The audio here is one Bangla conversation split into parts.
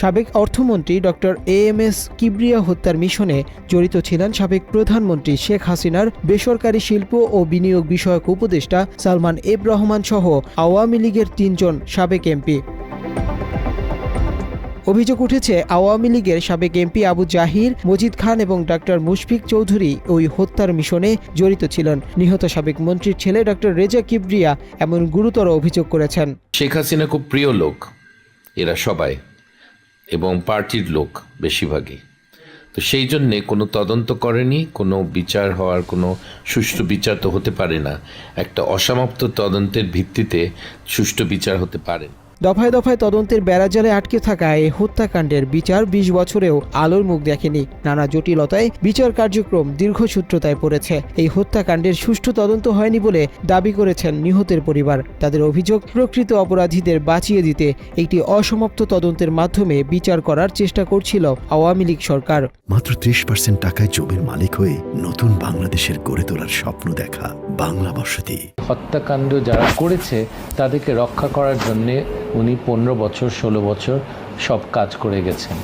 সাবেক অর্থমন্ত্রী ডক্টর এএমএস কিবরিয়া হত্যার মিশনে জড়িত ছিলেন সাবেক প্রধানমন্ত্রী শেখ হাসিনার বেসরকারি শিল্প ও বিনিয়োগ বিষয়ক উপদেষ্টা সালমান এফ রহমান সহ আওয়ামী লীগের ৩ জন সাবেক এমপি। অভিযোগ উঠেছে আওয়ামী লীগের সাবেক এমপি আবু জাহির, মজিদ খান এবং ডক্টর মুশফিক চৌধুরী ওই হত্যার মিশনে জড়িত ছিলেন। নিহত সাবেক মন্ত্রীর ছেলে ডক্টর রেজা কিবরিয়া এমন গুরুতর অভিযোগ করেছেন। শেখ হাসিনা খুব প্রিয় লোক এরা সবাই, এবং পার্টির লোক বেশিরভাগই। তো সেই জন্যে কোনো তদন্ত করেনি, কোনো বিচার হওয়ার কোনো সুষ্ঠু বিচার তো হতে পারে না। একটা অসমাপ্ত তদন্তের ভিত্তিতে সুষ্ঠু বিচার হতে পারে। দফায় দফায় তদন্তের বেড়াজালে আটকে থাকা এই হত্যাকাণ্ডের বিচার ২০ বছরেও আলোর মুখ দেখেনি। নানা জটিলতায় বিচার কার্যক্রম দীর্ঘসূত্রতায় পড়েছে। এই হত্যাকাণ্ডের সুষ্ঠু তদন্ত হয়নি বলে দাবি করেছেন নিহতের পরিবার। তাদের অভিযোগ, প্রকৃত অপরাধীদের বাঁচিয়ে দিতে একটি অসমাপ্ত তদন্তের মাধ্যমে বিচার করার চেষ্টা করছিল আওয়ামী লীগ সরকার। মাত্র ৩০% টাকায় জমির মালিক হয়ে নতুন বাংলাদেশের গড়ে তোলার স্বপ্ন দেখা বাংলা বসতি। হত্যাকাণ্ড যারা করেছে তাদেরকে রক্ষা করার জন্যে উনি 15 বছর 16 বছর সব কাজ করে গেছেন,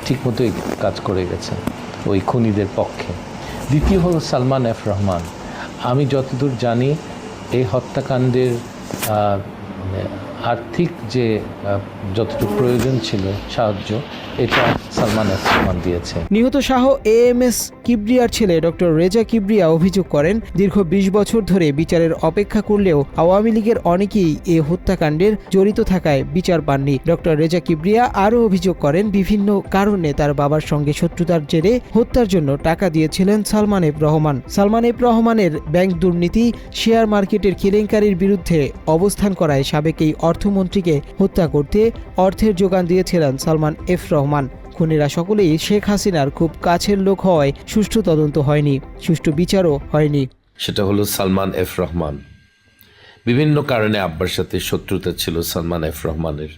ঠিকমতোই কাজ করে গেছেন ওই খুনিদের পক্ষে। দ্বিতীয় হল সালমান এফ রহমান। আমি যতদূর জানি এই হত্যাকাণ্ডের আর্থিক যে যতটুকু প্রয়োজন ছিল সাহায্য, এটা সালমান এফ রহমান দিয়েছে। নিহত শাহ এএমএস কিবরিয়ার ছেলে ডক্টর রেজা কিবরিয়া অভিযোগ করেন, দীর্ঘ ২০ বছর ধরে বিচারের অপেক্ষা করলেও আওয়ামী লীগের অনেকেই এ হত্যাকাণ্ডের জড়িত থাকায় বিচার পাননি। ডক্টর রেজা কিবরিয়া আরও অভিযোগ করেন, বিভিন্ন কারণে তার বাবার সঙ্গে শত্রুতার জেরে হত্যার জন্য টাকা দিয়েছিলেন সালমান এফ রহমান। সালমান এফ রহমানের ব্যাংক দুর্নীতি, শেয়ার মার্কেটের কেলেঙ্কারির বিরুদ্ধে অবস্থান করায় সাবেক এই অর্থমন্ত্রীকে হত্যা করতে অর্থের যোগান দিয়েছিলেন সালমান এফ রহমান। খুনিরা সকলেই শেখ হাসিনার খুব কাছের লোক হওয়ায় সুষ্ঠু তদন্ত হয়নি, সুষ্ঠু বিচারও হয়নি। সেটা হলো সালমান এফ রহমান। বিভিন্ন কারণে আব্বার সাথে শত্রুতা ছিল সালমান এফ রহমানের।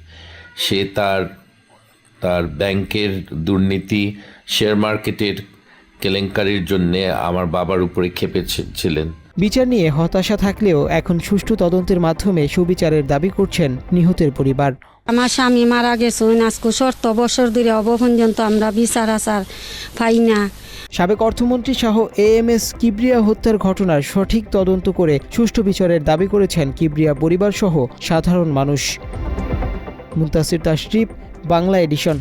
সে তার ব্যাংকের দুর্নীতি, শেয়ার মার্কেটের কেলেঙ্কারির জন্যে আমার বাবার উপরে ক্ষেপেছিলেন। বিচার নিয়ে হতাশা থাকলেও এখন সুষ্ঠু তদন্তের মাধ্যমে সুবিচারের দাবি করছেন নিহতের পরিবার। আমার স্বামী মারা গেছে, আজকে ৭০ বছর ধরে পর্যন্ত আমরা বিচার আচার পাই না। সাবেক অর্থমন্ত্রী সহ এএমএস কিবরিয়া হত্যার ঘটনার সঠিক তদন্ত করে সুষ্ঠু বিচারের দাবি করেছেন কিবরিয়া পরিবার সহ সাধারণ মানুষ। মুনতাসির তাশরিফ, বাংলা এডিশন।